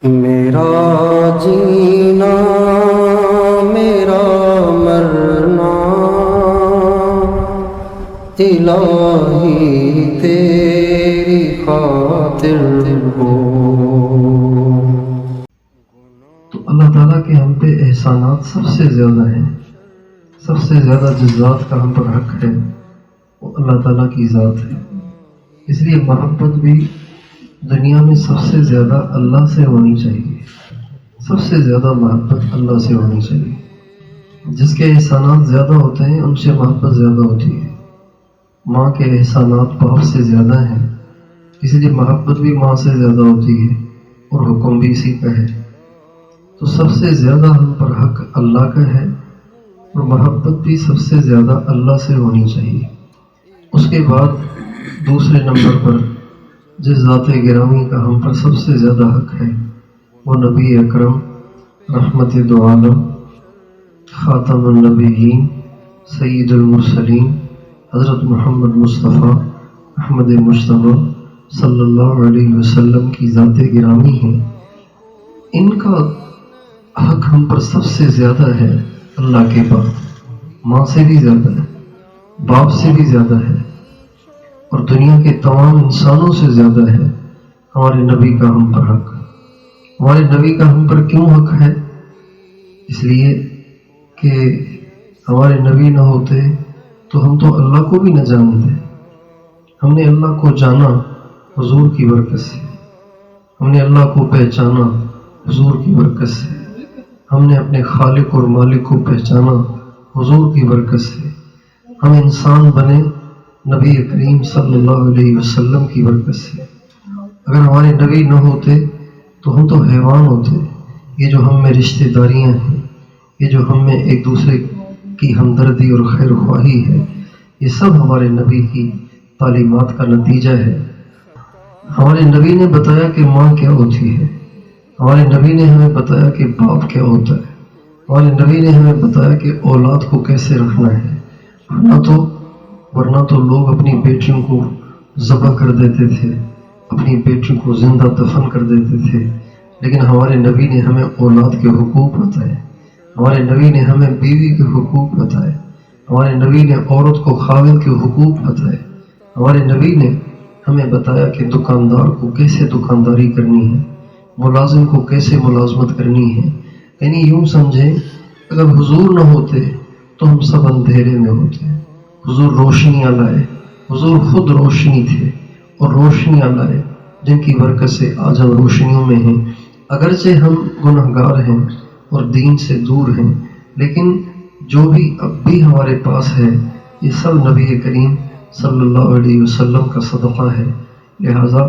میرا جینا میرا مرنا الہی تیری خاطر ہو۔ تو اللہ تعالیٰ کے ہم پہ احسانات سب سے زیادہ ہیں، سب سے زیادہ جس ذات کا ہم پر حق ہے وہ اللہ تعالیٰ کی ذات ہے۔ اس لیے محبت بھی دنیا میں سب سے زیادہ اللہ سے ہونی چاہیے، سب سے زیادہ محبت اللہ سے ہونی چاہیے۔ جس کے احسانات زیادہ ہوتے ہیں ان سے محبت زیادہ ہوتی ہے۔ ماں کے احسانات باپ سے زیادہ ہیں، اس لیے محبت بھی ماں سے زیادہ ہوتی ہے اور حکم بھی اسی کا ہے۔ تو سب سے زیادہ ہم پر حق اللہ کا ہے اور محبت بھی سب سے زیادہ اللہ سے ہونی چاہیے۔ اس کے بعد دوسرے نمبر پر جس ذات گرامی کا ہم پر سب سے زیادہ حق ہے وہ نبی اکرم رحمت دو عالم خاتم النبیین سید المرسلین حضرت محمد مصطفیٰ احمد مجتبیٰ صلی اللہ علیہ وسلم کی ذات گرامی ہے۔ ان کا حق ہم پر سب سے زیادہ ہے اللہ کے بعد، ماں سے بھی زیادہ ہے، باپ سے بھی زیادہ ہے، اور دنیا کے تمام انسانوں سے زیادہ ہے ہمارے نبی کا ہم پر حق۔ ہمارے نبی کا ہم پر کیوں حق ہے؟ اس لیے کہ ہمارے نبی نہ ہوتے تو ہم تو اللہ کو بھی نہ جانتے۔ ہم نے اللہ کو جانا حضور کی برکت سے، ہم نے اللہ کو پہچانا حضور کی برکت سے، ہم نے اپنے خالق اور مالک کو پہچانا حضور کی برکت سے، ہم انسان بنے نبی کریم صلی اللہ علیہ وسلم کی برکت سے۔ اگر ہمارے نبی نہ ہوتے تو ہم تو حیوان ہوتے۔ یہ جو ہم میں رشتہ داریاں ہیں، یہ جو ہم میں ایک دوسرے کی ہمدردی اور خیر خواہی ہے، یہ سب ہمارے نبی کی تعلیمات کا نتیجہ ہے۔ ہمارے نبی نے بتایا کہ ماں کیا ہوتی ہے، ہمارے نبی نے ہمیں بتایا کہ باپ کیا ہوتا ہے، ہمارے نبی نے ہمیں بتایا کہ اولاد کو کیسے رکھنا ہے۔ ورنہ تو لوگ اپنی بیٹیوں کو ذبح کر دیتے تھے، اپنی بیٹیوں کو زندہ دفن کر دیتے تھے، لیکن ہمارے نبی نے ہمیں اولاد کے حقوق بتائے، ہمارے نبی نے ہمیں بیوی کے حقوق بتائے، ہمارے نبی نے عورت کو خاوند کے حقوق بتائے، ہمارے نبی نے ہمیں بتایا کہ دکاندار کو کیسے دکانداری کرنی ہے، ملازم کو کیسے ملازمت کرنی ہے۔ یعنی یوں سمجھیں اگر حضور نہ ہوتے تو ہم سب اندھیرے میں ہوتے۔ حضور روشنیاں لائے، حضور خود روشنی تھے اور روشنیاں لائے جن کی برکت سے آج ہم روشنیوں میں ہیں۔ اگرچہ ہم گنہگار ہیں اور دین سے دور ہیں، لیکن جو بھی اب بھی ہمارے پاس ہے یہ سب نبی کریم صلی اللہ علیہ وسلم کا صدقہ ہے۔ لہٰذا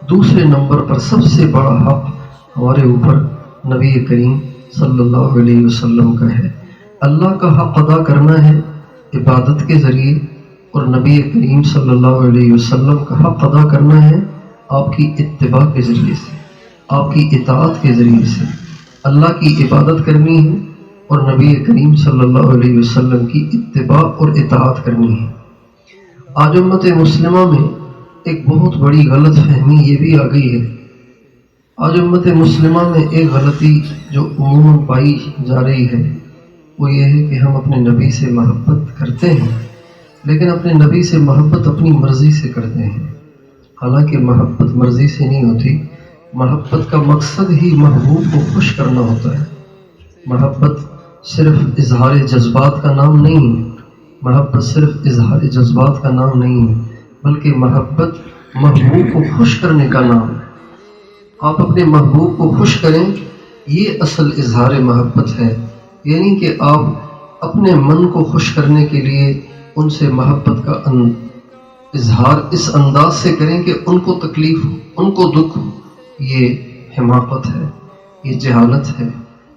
دوسرے نمبر پر سب سے بڑا حق ہمارے اوپر نبی کریم صلی اللہ علیہ وسلم کا ہے۔ اللہ کا حق ادا کرنا ہے عبادت کے ذریعے، اور نبی کریم صلی اللہ علیہ وسلم کا حق ادا کرنا ہے آپ کی اتباع کے ذریعے سے، آپ کی اطاعت کے ذریعے سے۔ اللہ کی عبادت کرنی ہے اور نبی کریم صلی اللہ علیہ وسلم کی اتباع اور اطاعت کرنی ہے۔ آج امت مسلمہ میں ایک بہت بڑی غلط فہمی یہ بھی آ گئی ہے۔ آج امت مسلمہ میں ایک غلطی جو عموماً پائی جا رہی ہے وہ یہ ہے کہ ہم اپنے نبی سے محبت کرتے ہیں، لیکن اپنے نبی سے محبت اپنی مرضی سے کرتے ہیں۔ حالانکہ محبت مرضی سے نہیں ہوتی، محبت کا مقصد ہی محبوب کو خوش کرنا ہوتا ہے۔ محبت صرف اظہار جذبات کا نام نہیں ہے، محبت صرف اظہار جذبات کا نام نہیں ہے، بلکہ محبت محبوب کو خوش کرنے کا نام ہے۔ آپ اپنے محبوب کو خوش کریں، یہ اصل اظہار محبت ہے۔ یعنی کہ آپ اپنے من کو خوش کرنے کے لیے ان سے محبت کا اظہار اس انداز سے کریں کہ ان کو تکلیف ہو، ان کو دکھ ہو۔ یہ حماقت ہے، یہ جہالت ہے،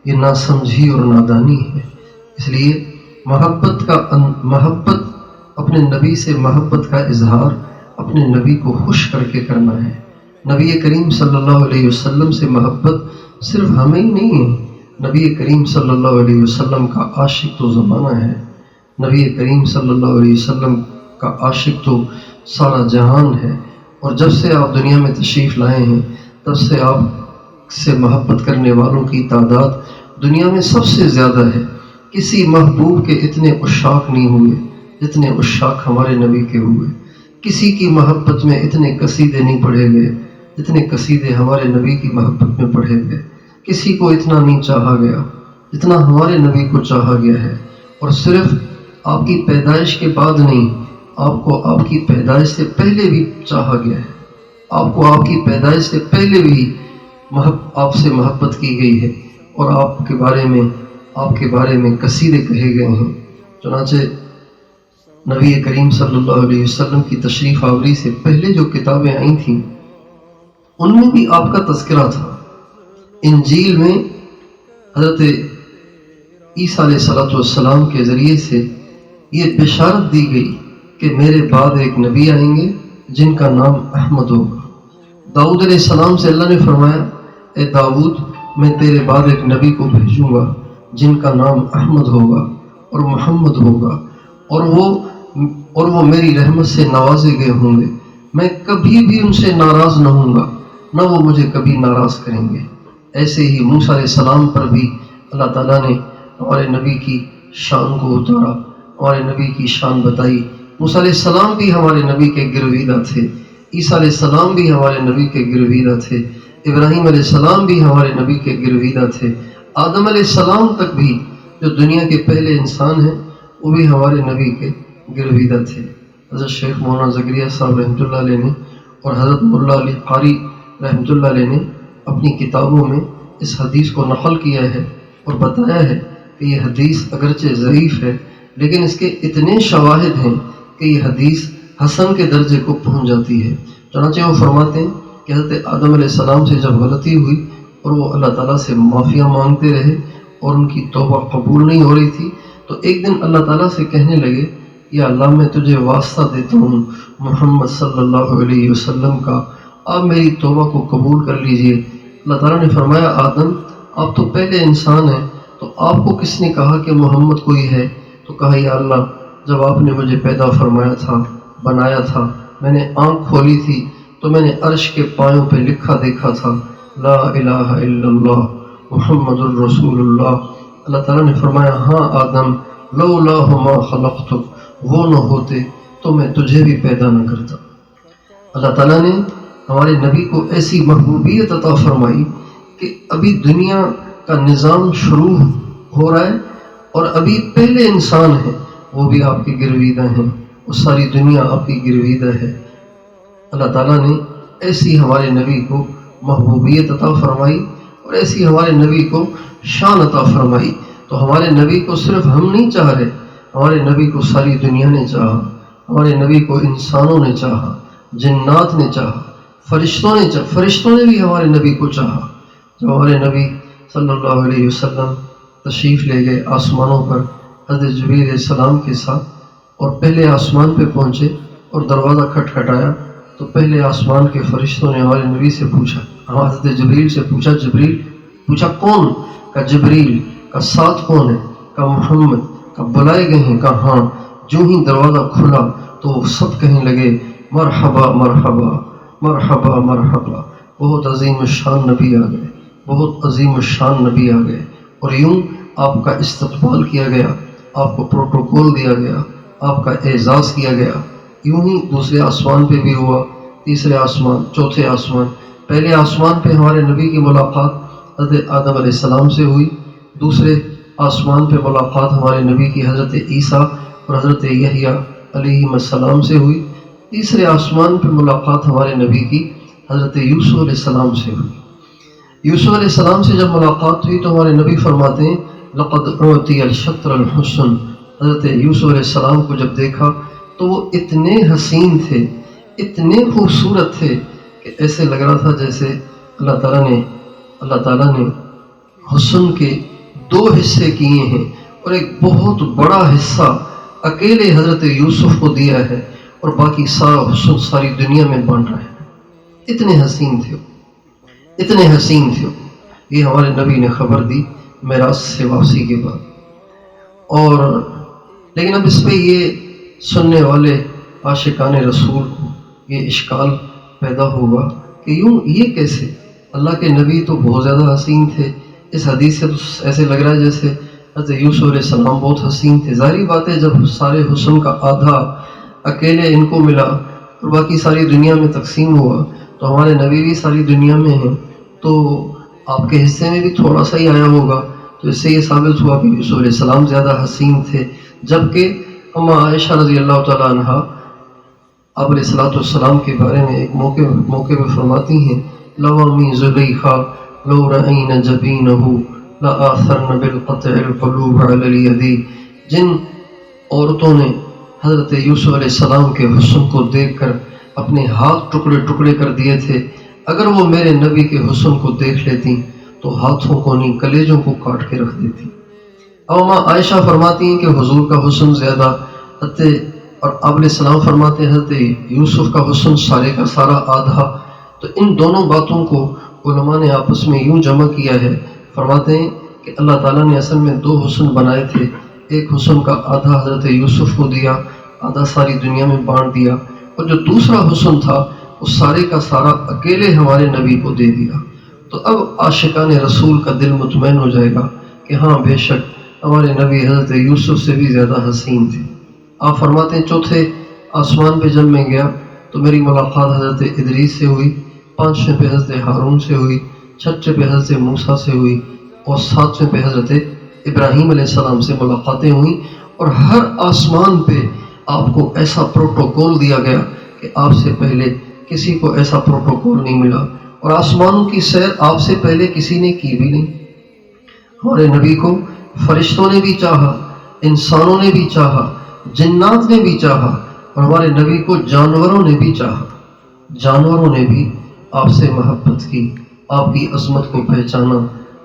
یہ ناسمجھی اور نادانی ہے۔ اس لیے محبت اپنے نبی سے محبت کا اظہار اپنے نبی کو خوش کر کے کرنا ہے۔ نبی کریم صلی اللہ علیہ وسلم سے محبت صرف ہمیں ہی نہیں ہے، نبی کریم صلی اللہ علیہ وسلم کا عاشق تو زمانہ ہے، نبی کریم صلی اللہ علیہ وسلم کا عاشق تو سارا جہان ہے۔ اور جب سے آپ دنیا میں تشریف لائے ہیں تب سے آپ سے محبت کرنے والوں کی تعداد دنیا میں سب سے زیادہ ہے. کسی محبوب کے اتنے عشاق نہیں ہوئے جتنے عشاق ہمارے نبی کے ہوئے. کسی کی محبت میں اتنے قصیدے نہیں پڑھے گئے جتنے قصیدے ہمارے نبی کی محبت میں پڑھے گئے. کسی کو اتنا نہیں چاہا گیا جتنا ہمارے نبی کو چاہا گیا ہے. اور صرف آپ کی پیدائش کے بعد نہیں، آپ کو آپ کی پیدائش سے پہلے بھی چاہا گیا ہے. آپ کو آپ کی پیدائش سے پہلے بھی آپ سے محبت کی گئی ہے، اور آپ کے بارے میں قصیدے کہے گئے ہیں. چنانچہ نبی کریم صلی اللہ علیہ وسلم کی تشریف آوری سے پہلے جو کتابیں آئی تھیں ان میں بھی آپ کا تذکرہ تھا. انجیل میں حضرت عیسیٰ علیہ السلام کے ذریعے سے یہ بشارت دی گئی کہ میرے بعد ایک نبی آئیں گے جن کا نام احمد ہوگا. داؤد علیہ السلام سے اللہ نے فرمایا، اے داؤد، میں تیرے بعد ایک نبی کو بھیجوں گا جن کا نام احمد ہوگا اور محمد ہوگا، اور وہ میری رحمت سے نوازے گئے ہوں گے. میں کبھی بھی ان سے ناراض نہ ہوں گا، نہ وہ مجھے کبھی ناراض کریں گے. ایسے ہی موسیٰ علیہ السلام پر بھی اللہ تعالیٰ نے ہمارے نبی کی شان کو اتارا، ہمارے نبی کی شان بتائی. موسیٰ علیہ السلام بھی ہمارے نبی کے گرویدہ تھے، عیسیٰ علیہ السلام بھی ہمارے نبی کے گرویدہ تھے، ابراہیم علیہ السلام بھی ہمارے نبی کے گرویدہ تھے، آدم علیہ السلام تک بھی جو دنیا کے پہلے انسان ہیں وہ بھی ہمارے نبی کے گرویدہ تھے. حضرت شیخ مولانا زکریا صاحب رحمۃ اللہ علیہ نے اور حضرت مولا علی قاری رحمۃ اللہ علیہ نے اپنی کتابوں میں اس حدیث کو نقل کیا ہے اور بتایا ہے کہ یہ حدیث اگرچہ ضعیف ہے لیکن اس کے اتنے شواہد ہیں کہ یہ حدیث حسن کے درجے کو پہنچ جاتی ہے. چنانچہ وہ فرماتے ہیں کہ حضرت آدم علیہ السلام سے جب غلطی ہوئی اور وہ اللہ تعالیٰ سے معافیاں مانگتے رہے اور ان کی توبہ قبول نہیں ہو رہی تھی، تو ایک دن اللہ تعالیٰ سے کہنے لگے، یا اللہ میں تجھے واسطہ دیتا ہوں محمد صلی اللہ علیہ وسلم کا، آپ میری توبہ کو قبول کر لیجئے. اللہ تعالیٰ نے فرمایا، آدم آپ تو پہلے انسان ہیں، تو آپ کو کس نے کہا کہ محمد کوئی ہے؟ تو کہا، یا اللہ جب آپ نے مجھے پیدا فرمایا تھا، بنایا تھا، میں نے آنکھ کھولی تھی تو میں نے عرش کے پایوں پہ لکھا دیکھا تھا، لا الہ الا اللہ محمد الرسول اللہ. اللہ تعالیٰ نے فرمایا، ہاں آدم، لولا ما خلقتک، وہ نہ ہوتے تو میں تجھے بھی پیدا نہ کرتا. اللہ تعالیٰ نے ہمارے نبی کو ایسی محبوبیت عطا فرمائی کہ ابھی دنیا کا نظام شروع ہو رہا ہے اور ابھی پہلے انسان ہیں وہ بھی آپ کے گرویدہ ہیں، اور ساری دنیا آپ کی گرویدہ ہے. اللہ تعالیٰ نے ایسی ہمارے نبی کو محبوبیت عطا فرمائی اور ایسی ہمارے نبی کو شان عطا فرمائی. تو ہمارے نبی کو صرف ہم نہیں چاہ رہے، ہمارے نبی کو ساری دنیا نے چاہا، ہمارے نبی کو انسانوں نے چاہا، جنات نے چاہا، فرشتوں نے بھی ہمارے نبی کو چاہا. جب ہمارے نبی صلی اللہ علیہ وسلم تشریف لے گئے آسمانوں پر حضرت جبریل علیہ السلام کے ساتھ، اور پہلے آسمان پہ پہنچے اور دروازہ کھٹکھٹایا، تو پہلے آسمان کے فرشتوں نے ہمارے نبی سے پوچھا، حضرت جبریل سے پوچھا، جبریل پوچھا کون؟ کا جبریل. کا ساتھ کون ہے؟ کا محمد. کا بلائے گئے ہیں؟ کا ہاں. جو ہی دروازہ کھلا تو سب کہنے لگے، مرحبا مرحبا مرحبا مرحبا. بہت عظیم الشان نبی آ گئے، بہت عظیم الشان نبی آ گئے. اور یوں آپ کا استقبال کیا گیا، آپ کو پروٹوکول دیا گیا، آپ کا اعزاز کیا گیا. یوں ہی دوسرے آسمان پہ بھی ہوا، تیسرے آسمان، چوتھے آسمان. پہلے آسمان پہ ہمارے نبی کی ملاقات حضرت آدم علیہ السلام سے ہوئی، دوسرے آسمان پہ ملاقات ہمارے نبی کی حضرت عیسیٰ اور حضرت یحییٰ علیہ السلام سے ہوئی، تیسرے آسمان پہ ملاقات ہمارے نبی کی حضرت یوسف علیہ السلام سے ہوئی. یوسف علیہ السلام سے جب ملاقات ہوئی تو ہمارے نبی فرماتے ہیں، لقد اعطی الشطر الحسن. حضرت یوسف علیہ السلام کو جب دیکھا تو وہ اتنے حسین تھے، اتنے خوبصورت تھے کہ ایسے لگ رہا تھا جیسے اللہ تعالیٰ نے حسن کے 2 حصے کیے ہیں اور ایک بہت بڑا حصہ اکیلے حضرت یوسف کو دیا ہے اور باقی سارا حسن ساری دنیا میں بانٹا ہے. اتنے حسین تھے، اتنے حسین تھے. یہ ہمارے نبی نے خبر دی معراج سے واپسی کے بعد. اور لیکن اب اس پہ یہ سننے والے عاشقان رسول کو یہ اشکال پیدا ہوگا کہ یوں یہ کیسے اللہ کے نبی تو بہت زیادہ حسین تھے. اس حدیث سے تو ایسے لگ رہا ہے جیسے حضرت یوسف علیہ السلام بہت حسین تھے. ظاہری بات ہے جب سارے حسن کا آدھا اکیلے ان کو ملا اور باقی ساری دنیا میں تقسیم ہوا تو ہمارے نبی بھی ساری دنیا میں ہیں تو آپ کے حصے میں بھی تھوڑا سا ہی آیا ہوگا. تو اس سے یہ ثابت ہوا کہ یوسف علیہ السلام زیادہ حسین تھے. جبکہ اما عائشہ رضی اللہ تعالیٰ عنہا آپ علیہ الصلوۃ والسلام کے بارے میں ایک موقع پہ فرماتی ہیں لو امی زلیخا لو رأین جبینہ لآثرن بالقطع القلوب علی الید. جن عورتوں نے حضرت یوسف علیہ السلام کے حسن کو دیکھ کر اپنے ہاتھ ٹکڑے ٹکڑے کر دیے تھے اگر وہ میرے نبی کے حسن کو دیکھ لیتی تو ہاتھوں کو نہیں کلیجوں کو کاٹ کے رکھ دیتی. اب ماں عائشہ فرماتی ہیں کہ حضور کا حسن زیادہ اور آپ علیہ السلام فرماتے ہیں حضرت یوسف کا حسن سارے کا سارا آدھا. تو ان دونوں باتوں کو علماء نے آپس میں یوں جمع کیا ہے. فرماتے ہیں کہ اللہ تعالیٰ نے اصل میں دو حسن بنائے تھے. ایک حسن کا آدھا حضرت یوسف کو دیا, آدھا ساری دنیا میں بانٹ دیا, اور جو دوسرا حسن تھا وہ سارے کا سارا اکیلے ہمارے نبی کو دے دیا. تو اب عاشقان رسول کا دل مطمئن ہو جائے گا کہ ہاں بے شک ہمارے نبی حضرت یوسف سے بھی زیادہ حسین تھے. آپ فرماتے ہیں چوتھے آسمان پہ جب میں گیا تو میری ملاقات حضرت ادریس سے ہوئی, پانچویں پہ حضرت ہارون سے ہوئی, چھٹے پہ حضرت موسیٰ سے ہوئی اور ساتویں پہ حضرت ابراہیم علیہ السلام سے ملاقاتیں ہوئیں. اور ہر آسمان پہ آپ کو ایسا پروٹوکول دیا گیا کہ آپ سے پہلے کسی کو ایسا پروٹوکول نہیں ملا, اور آسمانوں کی سیر آپ سے پہلے کسی نے کی بھی نہیں. ہمارے نبی کو فرشتوں نے بھی چاہا, انسانوں نے بھی چاہا, جنات نے بھی چاہا, اور ہمارے نبی کو جانوروں نے بھی چاہا. جانوروں نے بھی آپ سے محبت کی, آپ کی عظمت کو پہچانا,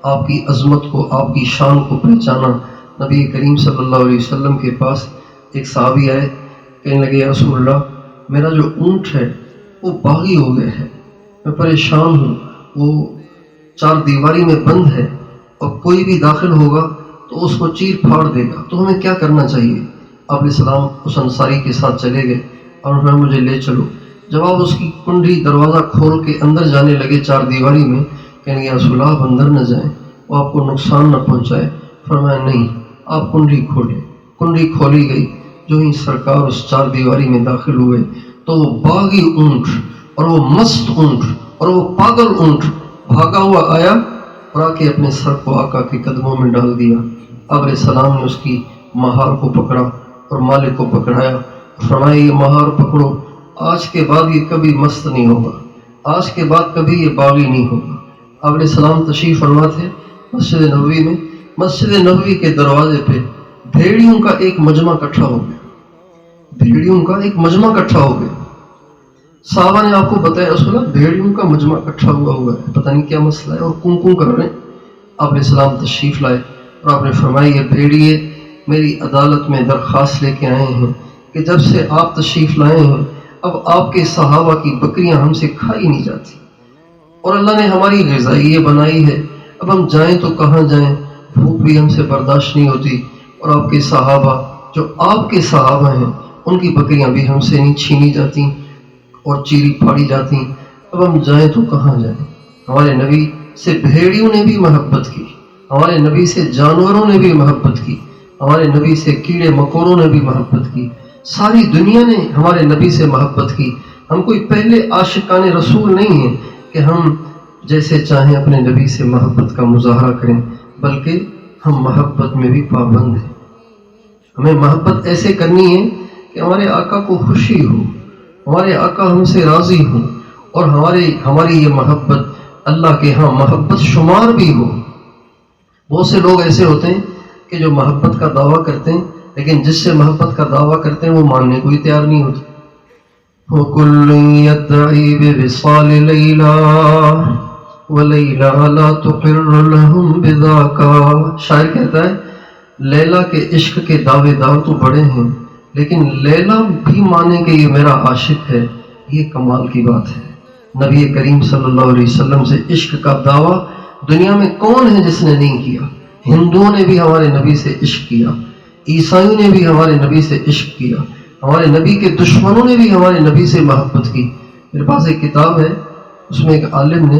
آپ کی عظمت کو, آپ کی شان کو پہچانا. نبی کریم صلی اللہ علیہ وسلم کے پاس ایک صحابی آئے, کہنے لگے یا رسول اللہ میرا جو اونٹ ہے وہ باغی ہو گیا ہے, میں پریشان ہوں, وہ چار دیواری میں بند ہے اور کوئی بھی داخل ہوگا تو اس کو چیر پھاڑ دے گا, تو ہمیں کیا کرنا چاہیے؟ آپ علیہ السلام اس انصاری کے ساتھ چلے گئے اور انہوں نے مجھے لے چلو. جب آپ اس کی کنڈی دروازہ کھول کے اندر جانے لگے چار دیواری میں, کہنے لگے یا رسول اللہ آپ اندر نہ جائیں, وہ آپ کو نقصان نہ پہنچائے. فرمایا نہیں, آپ کنڈی کھولیں. کنڈی کھولی گئی. جو ہی سرکار اس چار دیواری میں داخل ہوئے تو وہ باغی اونٹ اور وہ مست اونٹ اور وہ پاگل اونٹ بھاگا ہوا آیا اور آ کے اپنے سر کو آقا کے قدموں میں ڈال دیا. آپ علیہ السلام نے اس کی مہار کو پکڑا اور مالک کو پکڑایا, فرمایا یہ مہار پکڑو, آج کے بعد یہ کبھی مست نہیں ہوگا, آج کے بعد کبھی یہ باغی نہیں ہوگا. آپ علیہ السلام تشریف فرما تھے مسجد نبوی میں. مسجد نبوی کے دروازے پہ بھیڑیوں کا ایک مجمع اکٹھا ہو گیا, بھیڑیوں کا ایک مجمع اکٹھا ہو گیا. صحابہ نے آپ کو بتایا رسول اللہ بھیڑیوں کا مجمع اکٹھا ہوا ہے, پتہ نہیں کیا مسئلہ ہے, اور کون کر رہے ہیں. آپ علیہ السلام تشریف لائے اور آپ نے فرمایا یہ بھیڑیے میری عدالت میں درخواست لے کے آئے ہیں کہ جب سے آپ تشریف لائے ہیں اب آپ کے صحابہ کی بکریاں ہم سے کھائی نہیں جاتی, اور اللہ نے ہماری غذائیہ بنائی ہے, اب ہم جائیں تو کہاں جائیں, بھوک بھی ہم سے برداشت نہیں ہوتی, اور آپ کے صحابہ جو آپ کے صحابہ ہیں ان کی بکریاں بھی ہم سے نہیں چھینی جاتی اور چیری پھاڑی جاتی, اب ہم جائیں تو کہاں جائیں. ہمارے نبی سے بھیڑیوں نے بھی محبت کی, ہمارے نبی سے جانوروں نے بھی محبت کی, ہمارے نبی سے کیڑے مکوڑوں نے بھی محبت کی, ساری دنیا نے ہمارے نبی سے محبت کی. ہم کوئی پہلے عاشقان رسول نہیں ہیں کہ ہم جیسے چاہیں اپنے نبی سے محبت کا مظاہرہ کریں, بلکہ ہم محبت میں بھی پابند ہیں. ہمیں محبت ایسے کرنی ہے کہ ہمارے آقا کو خوشی ہو, ہمارے آقا ہم سے راضی ہوں, اور ہماری یہ محبت اللہ کے ہاں محبت شمار بھی ہو. بہت سے لوگ ایسے ہوتے ہیں کہ جو محبت کا دعویٰ کرتے ہیں لیکن جس سے محبت کا دعویٰ کرتے ہیں وہ ماننے کو ہی تیار نہیں ہوتے. وَكُلٌّ يَدَّعِي بِوِصَالِ لَيْلَىٰ وَلَيْلَىٰ لَا تُقِرُّ لَهُمْ بِذَاكَ. شاعر کہتا ہے لیلا کے عشق کے دعوے دار تو بڑے ہیں لیکن لیلا بھی مانے کہ یہ میرا عاشق ہے, یہ کمال کی بات ہے. نبی کریم صلی اللہ علیہ وسلم سے عشق کا دعویٰ دنیا میں کون ہے جس نے نہیں کیا؟ ہندوؤں نے بھی ہمارے نبی سے عشق کیا, عیسائیوں نے بھی ہمارے نبی سے عشق کیا, ہمارے نبی کے دشمنوں نے بھی ہمارے نبی سے محبت کی. میرے پاس ایک کتاب ہے, اس میں ایک عالم نے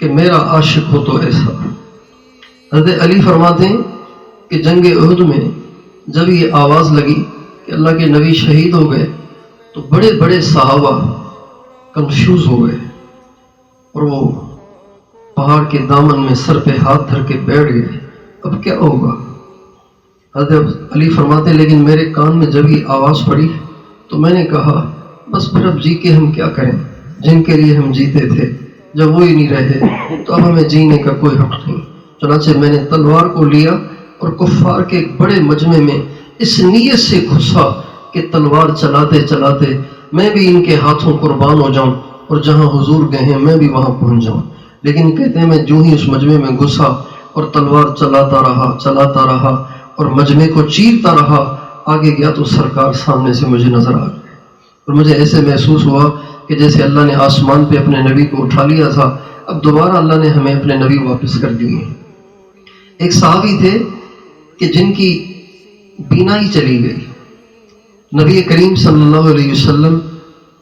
کہ میرا عاشق ہو تو ایسا. حضرت علی فرماتے ہیں کہ جنگ احد میں جب یہ آواز لگی کہ اللہ کے نبی شہید ہو گئے تو بڑے بڑے صحابہ کنفیوز ہو گئے اور وہ پہاڑ کے دامن میں سر پہ ہاتھ دھر کے بیٹھ گئے. اب کیا ہوگا؟ حضرت علی فرماتے لیکن میرے کان میں جب یہ آواز پڑی تو میں نے کہا بس پھر اب جی کے ہم کیا کریں، جن کے لیے ہم جیتے تھے جب وہی نہیں رہے تو اب ہمیں جینے کا کوئی حق نہیں. چنانچہ میں نے تلوار کو لیا اور کفار کے ایک بڑے مجمع میں اس نیت سے گھسا کہ تلوار چلاتے چلاتے میں بھی ان کے ہاتھوں قربان ہو جاؤں اور جہاں حضور گئے ہیں میں بھی وہاں پہنچ جاؤں. لیکن کہتے ہیں میں جو ہی اس مجمع میں گھسا اور تلوار چلاتا رہا اور مجمع کو چیرتا رہا، آگے گیا تو سرکار سامنے سے مجھے نظر آ گئے اور مجھے ایسے محسوس ہوا کہ جیسے اللہ نے آسمان پہ اپنے نبی کو اٹھا لیا تھا، اب دوبارہ اللہ نے ہمیں اپنے نبی واپس کر دیے. ایک صحابی تھے کہ جن کی بینائی چلی گئی. نبی کریم صلی اللہ علیہ وسلم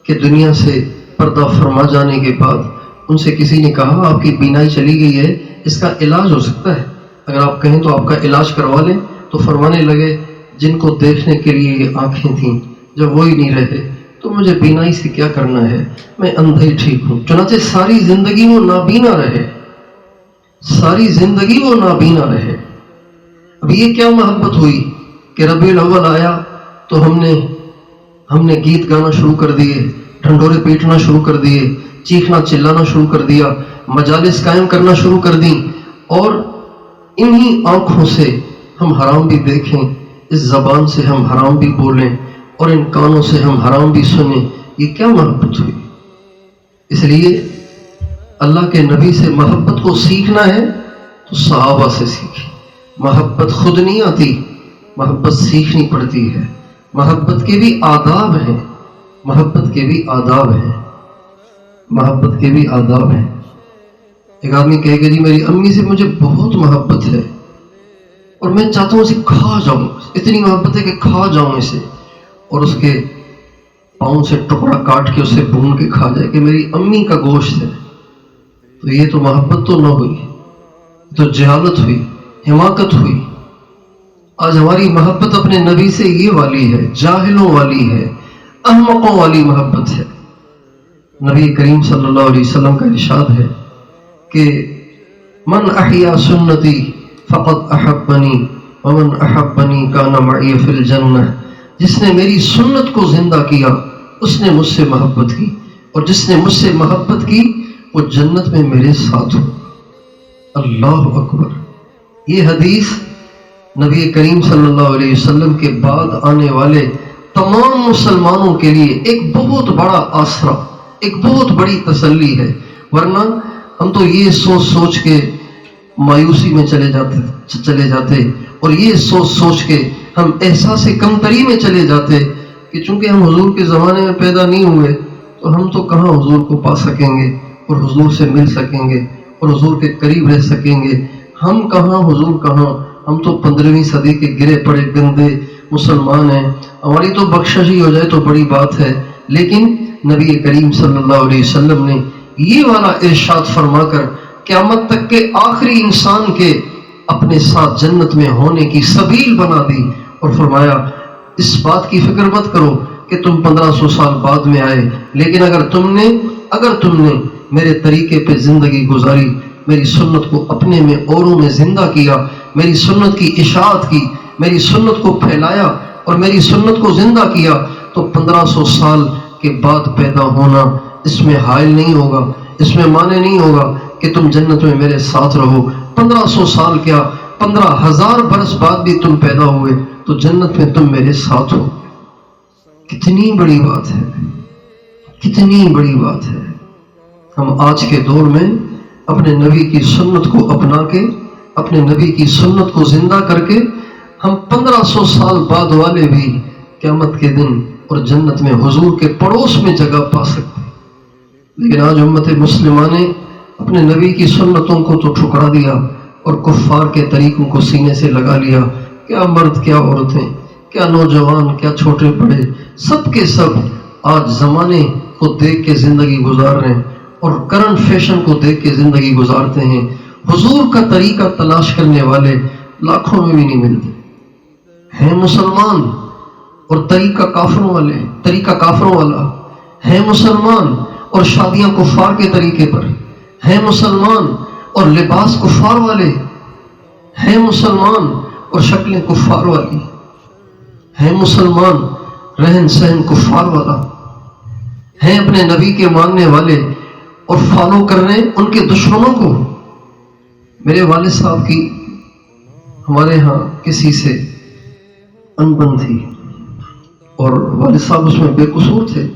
کے دنیا سے پردہ فرما جانے کے بعد ان سے کسی نے کہا آپ کی بینائی چلی گئی ہے، اس کا علاج ہو سکتا ہے، اگر آپ کہیں تو آپ کا علاج کروا لیں. تو فرمانے لگے جن کو دیکھنے کے لیے یہ آنکھیں تھیں جب وہی نہیں رہے تو مجھے بینائی سے کیا کرنا ہے، میں اندھا ہی ٹھیک ہوں. چنانچہ ساری زندگی وہ نابینا رہے، ساری زندگی وہ نابینا رہے. اب یہ کیا محبت ہوئی کہ ربیع الاول آیا تو ہم نے گیت گانا شروع کر دیے، ڈھنڈورے پیٹنا شروع کر دیے، چیخنا چلانا شروع کر دیا، مجالس قائم کرنا شروع کر دیں، اور انہی آنکھوں سے ہم حرام بھی دیکھیں، اس زبان سے ہم حرام بھی بولیں اور ان کانوں سے ہم حرام بھی سنیں. یہ کیا محبت ہوئی؟ اس لیے اللہ کے نبی سے محبت کو سیکھنا ہے تو صحابہ سے سیکھیں. محبت خود نہیں آتی، محبت سیکھنی پڑتی ہے. محبت کے بھی آداب ہیں، محبت کے بھی آداب ہیں، محبت کے بھی آداب ہیں. ایک آدمی کہے کہ جی میری امی سے مجھے بہت محبت ہے اور میں چاہتا ہوں اسے کھا جاؤں، اتنی محبت ہے کہ کھا جاؤں اسے، اور اس کے پاؤں سے ٹکڑا کاٹ کے اسے بھون کے کھا جائے کہ میری امی کا گوشت ہے. تو یہ تو محبت تو نہ ہوئی، تو جہالت ہوئی، حماقت ہوئی. آج ہماری محبت اپنے نبی سے یہ والی ہے، جاہلوں والی ہے، احمقوں والی محبت ہے. نبی کریم صلی اللہ علیہ وسلم کا ارشاد ہے کہ من احیا سنتی فقد احبنی ومن احبنی کان معی فی الجنہ. جس نے میری سنت کو زندہ کیا اس نے مجھ سے محبت کی، اور جس نے مجھ سے محبت کی وہ جنت میں میرے ساتھ ہو. اللہ اکبر. یہ حدیث نبی کریم صلی اللہ علیہ وسلم کے بعد آنے والے تمام مسلمانوں کے لیے ایک بہت بڑا آسرا، ایک بہت بڑی تسلی ہے. ورنہ ہم تو یہ سوچ کے مایوسی میں چلے جاتے اور یہ سوچ کے ہم احساس کمتری میں چلے جاتے کہ چونکہ ہم حضور کے زمانے میں پیدا نہیں ہوئے تو ہم تو کہاں حضور کو پا سکیں گے اور حضور سے مل سکیں گے اور حضور کے قریب رہ سکیں گے. ہم کہاں، حضور کہاں، ہم تو 15ویں صدی کے گرے پڑے گندے مسلمان ہیں، ہماری تو بخشش ہی ہو جائے تو بڑی بات ہے. لیکن نبی کریم صلی اللہ علیہ وسلم نے یہ والا ارشاد فرما کر قیامت تک کے آخری انسان کے اپنے ساتھ جنت میں ہونے کی سبیل بنا دی اور فرمایا اس بات کی فکر مت کرو کہ تم 1500 سال بعد میں آئے، لیکن اگر تم نے میرے طریقے پہ زندگی گزاری، میری سنت کو اپنے میں اوروں میں زندہ کیا، میری سنت کی اشاعت کی، میری سنت کو پھیلایا اور میری سنت کو زندہ کیا، تو 1500 سال کے بعد پیدا ہونا اس میں حائل نہیں ہوگا، اس میں معنی نہیں ہوگا کہ تم جنت میں میرے ساتھ رہو. 1500 سال کیا، 15,000 برس بعد بھی تم پیدا ہوئے تو جنت میں تم میرے ساتھ ہو. کتنی بڑی بات ہے، کتنی بڑی بات ہے. ہم آج کے دور میں اپنے نبی کی سنت کو اپنا کے، اپنے نبی کی سنت کو زندہ کر کے ہم 1500 سال بعد والے بھی قیامت کے دن اور جنت میں حضور کے پڑوس میں جگہ پا سکتے. لیکن آج امت مسلمہ نے اپنے نبی کی سنتوں کو تو ٹھکرا دیا اور کفار کے طریقوں کو سینے سے لگا لیا. کیا مرد، کیا عورتیں، کیا نوجوان، کیا چھوٹے بڑے، سب کے سب آج زمانے کو دیکھ کے زندگی گزار رہے ہیں. اور کرنٹ فیشن کو دیکھ کے زندگی گزارتے ہیں. حضور کا طریقہ تلاش کرنے والے لاکھوں میں بھی نہیں ملتے ہیں. مسلمان اور طریقہ کافروں والا ہے. مسلمان اور شادیاں کفار کے طریقے پر ہے. مسلمان اور لباس کفار والے ہے. مسلمان اور شکلیں کفار والی ہے. مسلمان رہن سہن کفار والا ہے. اپنے نبی کے ماننے والے اور فالو کر رہے ہیں ان کے دشمنوں کو. میرے والد صاحب کی ہمارے ہاں کسی سے انبن تھی اور والد صاحب اس میں بے قصور تھے.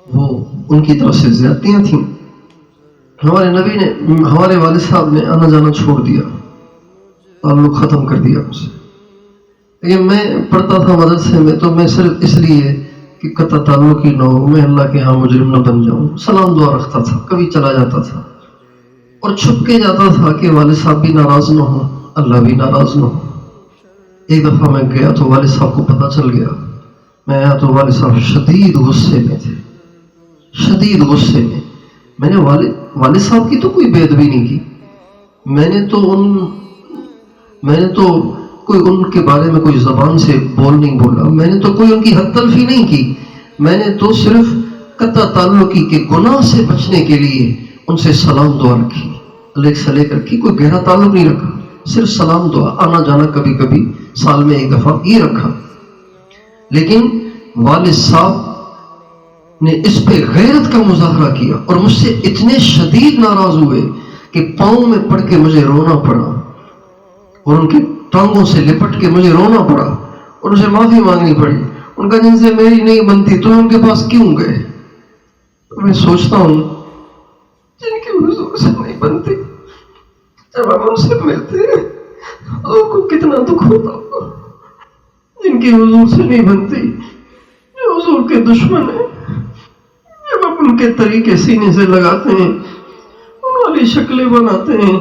وہ ان کی طرف سے زیادتیاں تھیں. ہمارے والد صاحب نے آنا جانا چھوڑ دیا, تعلق ختم کر دیا مجھ سے. لیکن میں پڑھتا تھا مدرسے میں تو میں صرف اس لیے کہ قطع تعلق ہی نہ ہو, میں اللہ کے ہاں مجرم نہ بن جاؤں, سلام دعا رکھتا تھا. کبھی چلا جاتا تھا اور چھپ کے جاتا تھا کہ والد صاحب بھی ناراض نہ ہو, اللہ بھی ناراض نہ ہو. ایک دفعہ میں گیا تو والد صاحب کو پتہ چل گیا. میں آیا تو والد صاحب شدید غصے میں تھے, شدید غصے میں. میں نے والد صاحب کی تو کوئی بے ادبی نہیں کی. میں نے تو کوئی ان کے بارے میں کوئی زبان سے بول نہیں بولا. میں نے تو کوئی ان کی حد تلفی نہیں کی. میں نے تو صرف قطع تعلقی کے گناہ سے بچنے کے لیے ان سے سلام دعا رکھی, علیہ سلے کر کی. کوئی گہرا تعلق نہیں رکھا, صرف سلام دعا, آنا جانا کبھی کبھی سال میں ایک دفعہ یہ رکھا. لیکن والد صاحب نے اس پہ غیرت کا مظاہرہ کیا اور مجھ سے اتنے شدید ناراض ہوئے کہ پاؤں میں پڑ کے مجھے رونا پڑا اور ان کی ٹانگوں سے لپٹ کے مجھے رونا پڑا اور ان سے معافی مانگنی پڑی. ان کا جن سے میری نہیں بنتی تو ان کے پاس کیوں گئے؟ میں سوچتا ہوں جن کی حضور سے نہیں بنتی جب ہم ان سے ملتے ہیں حضور کو کتنا دکھ ہوتا ہوگا. جن کی حضور سے نہیں بنتی, جو حضور کے دشمن ہیں, جب ہم ان کے طریقے سینے سے لگاتے ہیں, ان والی شکلیں بناتے ہیں,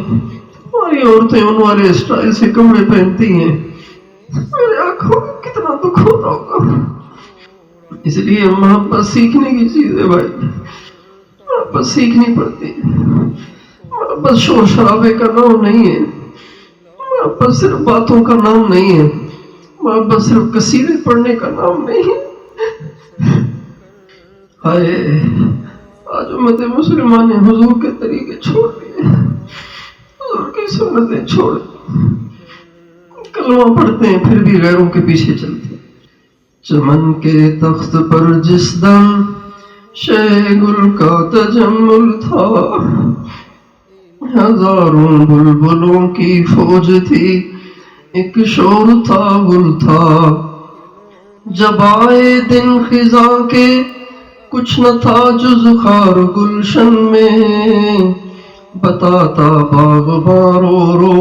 ہماری عورتیں ان والے اسٹائل سے کپڑے پہنتی ہیں, میرے آنکھوں میں کتنا دکھ ہوتا ہوگا. اس لیے محبت سیکھنے کی چیز ہے بھائی, محبت سیکھنی پڑتی ہے. محبت شور شرابے کا نام نہیں ہے, محبت صرف باتوں کا نام نہیں ہے, محبت صرف قصیدے پڑھنے کا نام نہیں ہے. ہائے آج امت مسلمان نے حضور کے طریقے چھوڑ دیے, حضور کی سنتیں چھوڑ دی, کلمہ پڑھتے ہیں پھر بھی غیروں کے پیچھے چلتے ہیں. چمن کے تخت پر جس دم شہ گل کا تجمل تھا, ہزاروں بلبلوں کی فوج تھی, ایک شور تھا گل تھا. جب آئے دن خزاں کے کچھ نہ تھا جز خار گلشن میں, بتاتا باغباں رو رو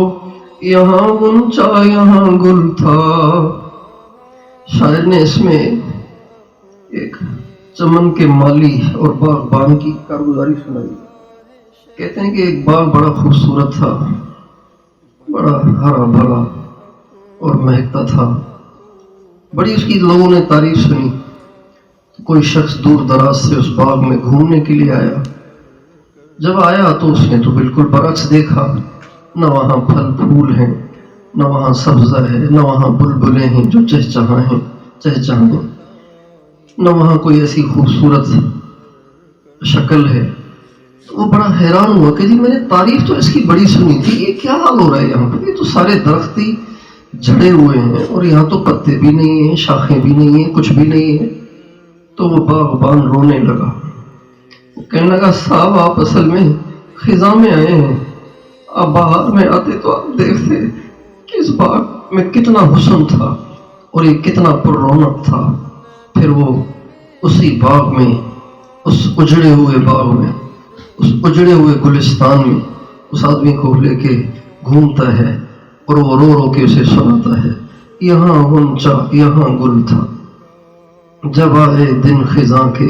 یہاں غنچہ یہاں گل تھا. شاعر نے اس میں ایک چمن کے مالی اور باغبان کی کارگزاری سنائی. کہتے ہیں کہ ایک باغ بڑا خوبصورت تھا, بڑا ہرا بھرا اور مہکتا تھا. بڑی اس کی لوگوں نے تعریف سنی. کوئی شخص دور دراز سے اس باغ میں گھومنے کے لیے آیا. جب آیا تو اس نے تو بالکل برعکس دیکھا. نہ وہاں پھل پھول ہیں, نہ وہاں سبزہ ہے, نہ وہاں بلبلیں ہیں جو چہچہائیں, نہ وہاں کوئی ایسی خوبصورت شکل ہے. تو وہ بڑا حیران ہوا کہ جی میں نے تعریف تو اس کی بڑی سنی تھی, یہ کیا حال ہو رہا ہے یہاں پہ؟ یہ تو سارے درخت ہی جھڑے ہوئے ہیں اور یہاں تو پتے بھی نہیں ہیں, شاخیں بھی نہیں ہیں, کچھ بھی نہیں ہے. تو وہ باغبان رونے لگا. وہ کہنے لگا صاحب آپ اصل میں خزاں میں آئے ہیں, آپ بہار میں آتے تو آپ دیکھتے کہ اس باغ میں کتنا حسن تھا اور یہ کتنا پر رونق تھا. پھر وہ اسی باغ میں, اس اجڑے ہوئے باغ میں, اس اجڑے ہوئے گلستان میں اس آدمی کو لے کے گھومتا ہے اور وہ رو رو کے اسے سناتا ہے, یہاں غنچہ یہاں گل تھا. جب آئے دن خزاں کے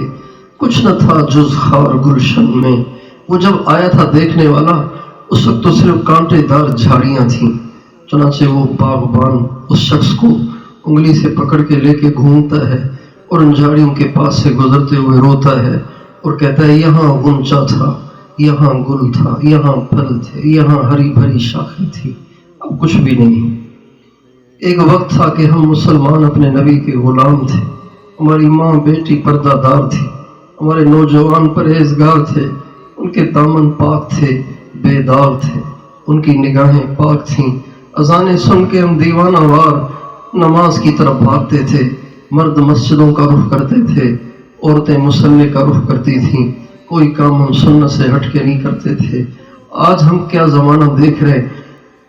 کچھ نہ تھا جز خار گلشن میں. وہ جب آیا تھا دیکھنے والا اس وقت تو صرف کانٹے دار جھاڑیاں تھیں. چنانچہ وہ باغبان اس شخص کو انگلی سے پکڑ کے لے کے گھومتا ہے اور ان جھاڑیوں کے پاس سے گزرتے ہوئے روتا ہے اور کہتا ہے یہاں غنچہ تھا، یہاں گل تھا، یہاں پھل تھے، یہاں ہری بھری شاخیں تھی، اب کچھ بھی نہیں۔ ایک وقت تھا کہ ہم مسلمان اپنے نبی کے غلام تھے، ہماری ماں بیٹی پردہ دار تھی، ہمارے نوجوان پرہیزگار تھے، ان کے دامن پاک تھے، بے داغ تھے، ان کی نگاہیں پاک تھیں۔ اذانیں سن کے ہم دیوانہ وار نماز کی طرف بھاگتے تھے، مرد مسجدوں کا رخ کرتے تھے، عورتیں مصلی کا رخ کرتی تھیں، کوئی کام ہم سنت سے ہٹ کے نہیں کرتے تھے۔ آج ہم کیا زمانہ دیکھ رہے،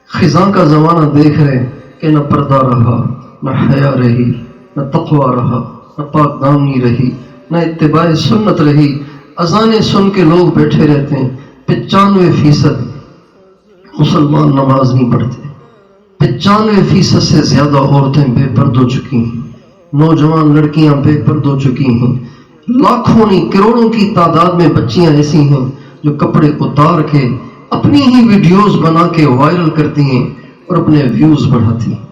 خزاں کا زمانہ دیکھ رہے کہ نہ پردہ رہا، نہ حیا رہی، نہ تقوی رہا، نہ پاک دامنی رہی، نہ اتباع سنت رہی۔ اذانیں سن کے لوگ بیٹھے رہتے ہیں، 95% مسلمان نماز نہیں پڑھتے، 95% سے زیادہ عورتیں بے پرد ہو چکی ہیں، نوجوان لڑکیاں بے پرد ہو چکی ہیں، لاکھوں نہیں کروڑوں کی تعداد میں بچیاں ایسی ہیں جو کپڑے اتار کے اپنی ہی ویڈیوز بنا کے وائرل کرتی ہیں اور اپنے ویوز بڑھاتی ہیں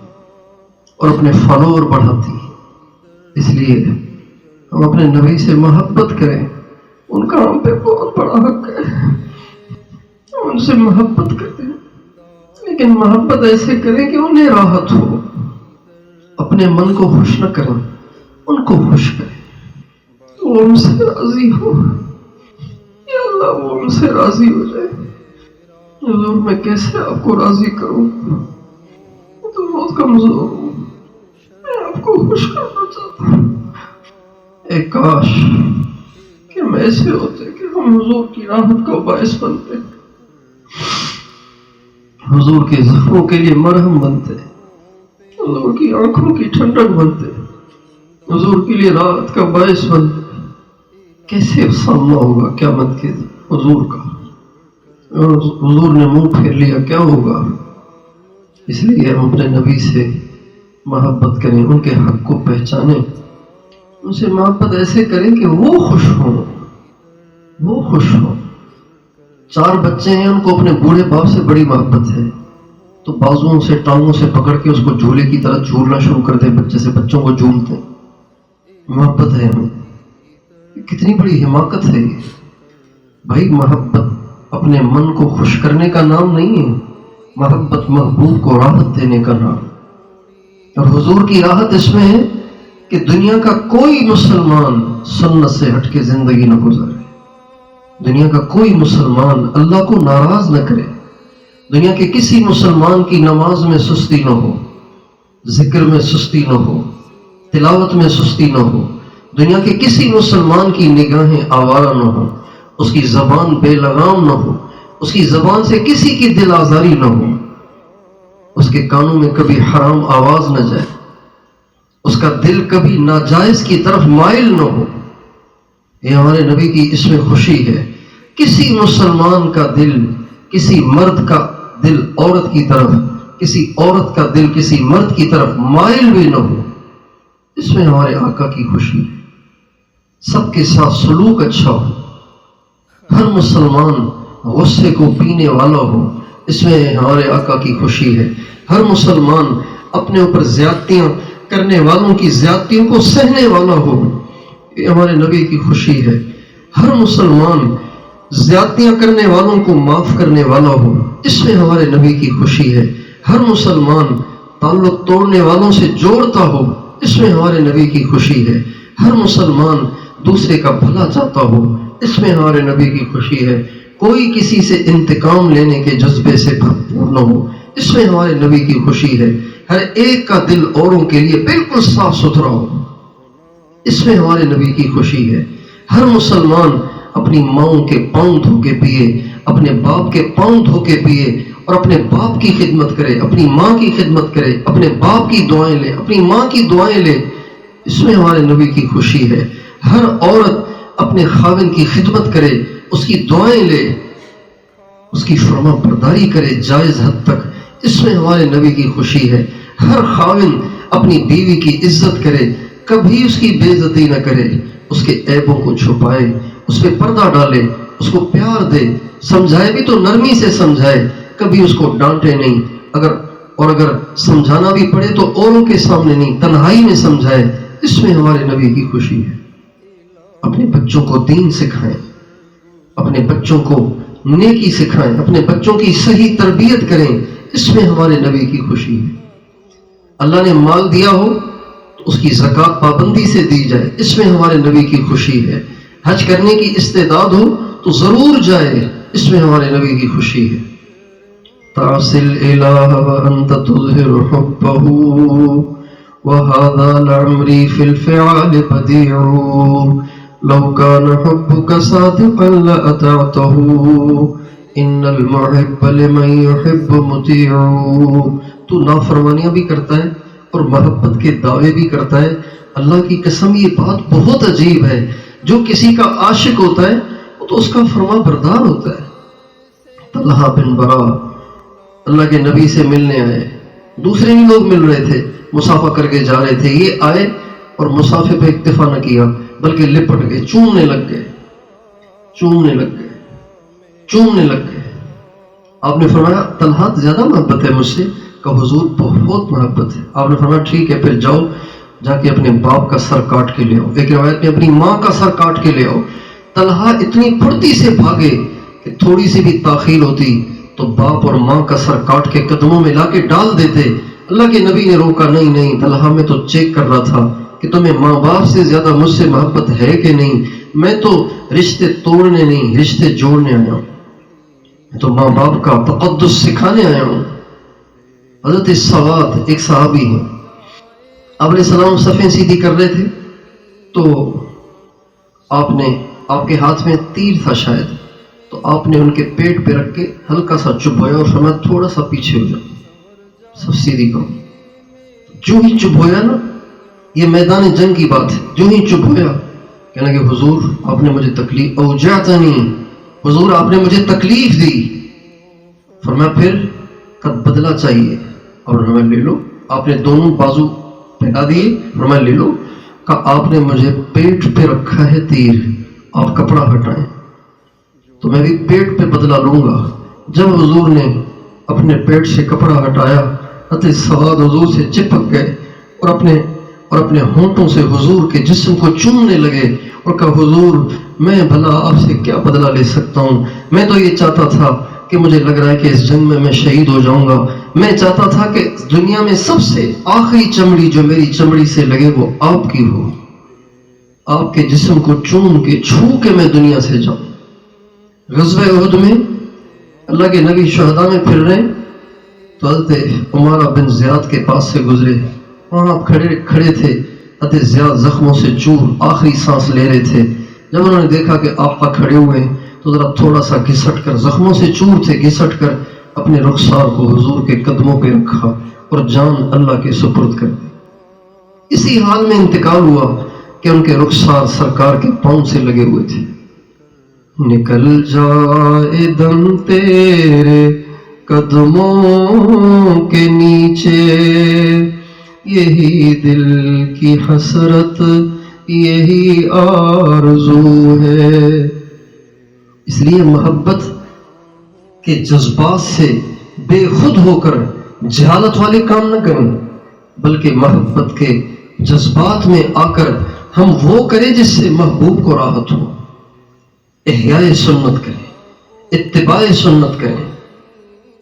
اور اپنے فالوور بڑھاتی ہیں۔ اس لیے ہم اپنے نبی سے محبت کریں، ان کا ہم پہ بہت بڑا حق ہے، ہم ان سے محبت کریں، لیکن محبت ایسے کریں کہ انہیں راحت ہو، اپنے من کو خوش نہ کریں، ان کو خوش کریں، وہ ہم سے راضی ہو، یا اللہ وہ ہم سے راضی ہو جائے۔ حضور میں کیسے آپ کو راضی کروں، میں تو بہت کمزور ہوں، میں آپ کو خوش کرنا چاہتا ہوں۔ اے کاش کہ ہم ایسے ہوتے کہ ہم حضور کی راحت کا باعث بنتے، حضور کے زخموں کے لیے مرہم بنتے، حضور کی آنکھوں کی ٹھنڈک بنتے، حضور کے لیے راحت کا باعث بنتے۔ کیسے سامنا ہوگا قیامت کے حضور کا، حضور نے منہ پھیر لیا کیا ہوگا؟ اس لیے ہم اپنے نبی سے محبت کریں، ان کے حق کو پہچانیں، ان سے محبت ایسے کریں کہ وہ خوش ہوں، وہ خوش ہوں۔ 4 بچے ہیں، ان کو اپنے بوڑھے باپ سے بڑی محبت ہے، تو بازوؤں سے ٹانگوں سے پکڑ کے اس کو جھولے کی طرح جھولنا شروع کر دیں، بچے سے بچوں کو جھولتے ہیں، محبت ہے ہمیں۔ کتنی بڑی حماقت ہے یہ بھائی! محبت اپنے من کو خوش کرنے کا نام نہیں ہے، محبت محبوب کو راحت دینے کا نام۔ اور حضور کی راحت اس میں ہے کہ دنیا کا کوئی مسلمان سنت سے ہٹ کے زندگی نہ گزارے، دنیا کا کوئی مسلمان اللہ کو ناراض نہ کرے، دنیا کے کسی مسلمان کی نماز میں سستی نہ ہو، ذکر میں سستی نہ ہو، تلاوت میں سستی نہ ہو، دنیا کے کسی مسلمان کی نگاہیں آوارہ نہ ہو، اس کی زبان بے لگام نہ ہو، اس کی زبان سے کسی کی دل آزاری نہ ہو، اس کے کانوں میں کبھی حرام آواز نہ جائے، اس کا دل کبھی ناجائز کی طرف مائل نہ ہو۔ یہ ہمارے نبی کی اس میں خوشی ہے، کسی مسلمان کا دل، کسی مرد کا دل عورت کی طرف، کسی عورت کا دل کسی مرد کی طرف مائل بھی نہ ہو، اس میں ہمارے آقا کی خوشی ہے۔ سب کے ساتھ سلوک اچھا ہو، ہر مسلمان غصے کو پینے والا ہو، اس میں ہمارے آقا کی خوشی ہے۔ ہر مسلمان اپنے اوپر زیادتیاں کرنے والوں کی زیادتیوں کو سہنے والا ہو، یہ ہمارے نبی کی خوشی ہے۔ ہر مسلمان زیادتیاں کرنے والوں کو معاف کرنے والا ہو، اس میں ہمارے نبی کی خوشی ہے۔ ہر مسلمان تعلق توڑنے والوں سے جوڑتا ہو، اس میں ہمارے نبی کی خوشی ہے۔ ہر مسلمان دوسرے کا بھلا چاہتا ہو، اس میں ہمارے نبی کی خوشی ہے۔ کوئی کسی سے انتقام لینے کے جذبے سے بھرپور نہ ہو، اس میں ہمارے نبی کی خوشی ہے۔ ہر ایک کا دل اوروں کے لیے بالکل صاف ستھرا ہو، اس میں ہمارے نبی کی خوشی ہے۔ ہر مسلمان اپنی ماؤں کے پاؤں دھو کے پیے، اپنے باپ کے پاؤں دھو کے پیے اور اپنے باپ کی خدمت کرے، اپنی ماں کی خدمت کرے، اپنے باپ کی دعائیں لے، اپنی ماں کی دعائیں لے، اس میں ہمارے نبی کی خوشی ہے۔ ہر عورت اپنے خاوند کی خدمت کرے، اس کی دعائیں لے، اس کی فرما برداری کرے جائز حد تک، اس میں ہمارے نبی کی خوشی ہے۔ ہر خاوند اپنی بیوی کی عزت کرے، کبھی اس کی بے عزتی نہ کرے، اس کے عیبوں کو چھپائے، اس پہ پردہ ڈالے، اس کو پیار دے، سمجھائے بھی تو نرمی سے سمجھائے، کبھی اس کو ڈانٹے نہیں، اگر سمجھانا بھی پڑے تو اوروں کے سامنے نہیں، تنہائی میں سمجھائے، اس میں ہمارے نبی کی خوشی ہے۔ اپنے بچوں کو دین سکھائیں، اپنے بچوں کو نیکی سکھائیں، اپنے بچوں کی صحیح تربیت کریں، اس میں ہمارے نبی کی خوشی ہے۔ اللہ نے مال دیا ہو تو اس کی زکوٰۃ پابندی سے دی جائے، اس میں ہمارے نبی کی خوشی ہے۔ حج کرنے کی استعداد ہو تو ضرور جائے، اس میں ہمارے نبی کی خوشی ہے۔ تعصِ الإلہ وأنت تظہر حبہ وهذا لعمری فی الفعال بدیع لو كان حبك صادقا لأطعته ان المحب لمن يحب مطیع۔ تو نافرمانیاں بھی کرتا ہے اور محبت کے دعوے بھی کرتا ہے۔ اللہ کی قسم یہ بات بہت عجیب ہے، جو کسی کا عاشق ہوتا ہے وہ تو اس کا فرما بردار ہوتا ہے۔ طلحہ بن برا اللہ کے نبی سے ملنے آئے، دوسرے بھی لوگ مل رہے تھے، مسافہ کر کے جا رہے تھے، یہ آئے اور مسافے پہ اکتفا نہ کیا بلکہ لپٹ گئے، چومنے لگ گئے۔ آپ نے فرمایا طلحہ زیادہ محبت ہے مجھ سے؟ کہ حضور بہت محبت ہے۔ آپ نے فرمایا ٹھیک ہے، پھر جاؤ جا کے اپنے باپ کا سر کاٹ کے لے آؤ، ایک روایت میں اپنی ماں کا سر کاٹ کے لے آؤ۔ طلحہ اتنی پھرتی سے بھاگے کہ تھوڑی سی بھی تاخیر ہوتی تو باپ اور ماں کا سر کاٹ کے قدموں میں لا کے ڈال دیتے۔ اللہ کے نبی نے روکا، نہیں طلحہ، میں تو چیک کر رہا تھا کہ تمہیں ماں باپ سے زیادہ مجھ سے محبت ہے کہ نہیں، میں تو رشتے توڑنے نہیں، رشتے جوڑنے آیا ہوں، میں تو ماں باپ کا تقدس سکھانے آیا ہوں۔ حضرت سواد ایک صحابی ہیں، آپ علیہ السلام صفیں سیدھی کر رہے تھے تو آپ کے ہاتھ میں تیر تھا شاید، تو آپ نے ان کے پیٹ پہ رکھ کے ہلکا سا چبھویا اور فرمایا تھوڑا سا پیچھے ہو جاؤ، سب سیدھی کرو۔ جو ہی چبھویا نا، یہ میدان جنگ کی بات ہے، جو ہی چبھویا کہنے لگے حضور آپ نے مجھے تکلیف، اوجعتنی، حضور آپ نے مجھے تکلیف دی۔ فرمایا پھر قد بدلہ چاہیے، اور فرمایا لے لو۔ آپ نے دونوں بازو پھیلا دیے، فرمایا لے لو۔ کہ آپ نے مجھے پیٹ پہ رکھا ہے تیر، آپ کپڑا ہٹائیں تو میں بھی پیٹ پہ بدلہ لوں گا۔ جب حضور نے اپنے پیٹ سے کپڑا ہٹایا، حضرت سواد حضور سے چپک گئے اور اپنے ہونٹوں سے حضور کے جسم کو چومنے لگے اور کہا حضور میں بھلا آپ سے کیا بدلہ لے سکتا ہوں، میں تو یہ چاہتا تھا کہ مجھے لگ رہا ہے کہ اس جنگ میں شہید ہو جاؤں گا، میں چاہتا تھا کہ دنیا میں سب سے آخری چمڑی جو میری چمڑی سے لگے وہ آپ کی ہو، آپ کے جسم کو چوم کے چھو کے میں دنیا سے جاؤں۔ غزوہ احد میں اللہ کے نبی شہداء میں پھر رہے تو حضرت عمارہ بن زیاد کے پاس سے گزرے، وہاں آپ کھڑے تھے، حضرت زیاد زخموں سے چور آخری سانس لے رہے تھے۔ جب انہوں نے دیکھا کہ آقا کھڑے ہوئے تو ذرا تھوڑا سا گھسٹ کر، زخموں سے چور تھے، گھسٹ کر اپنے رخسار کو حضور کے قدموں پہ رکھا اور جان اللہ کے سپرد کر دی۔ اسی حال میں انتقال ہوا کہ ان کے رخسار سرکار کے پاؤں سے لگے ہوئے تھے۔ نکل جائے دم تیرے قدموں کے نیچے، یہی دل کی حسرت یہی آرزو ہے۔ اس لیے محبت کے جذبات سے بے خود ہو کر جہالت والے کام نہ کریں، بلکہ محبت کے جذبات میں آ کر ہم وہ کریں جس سے محبوب کو راحت ہو، احیاء سنت کریں، اتباع سنت کریں،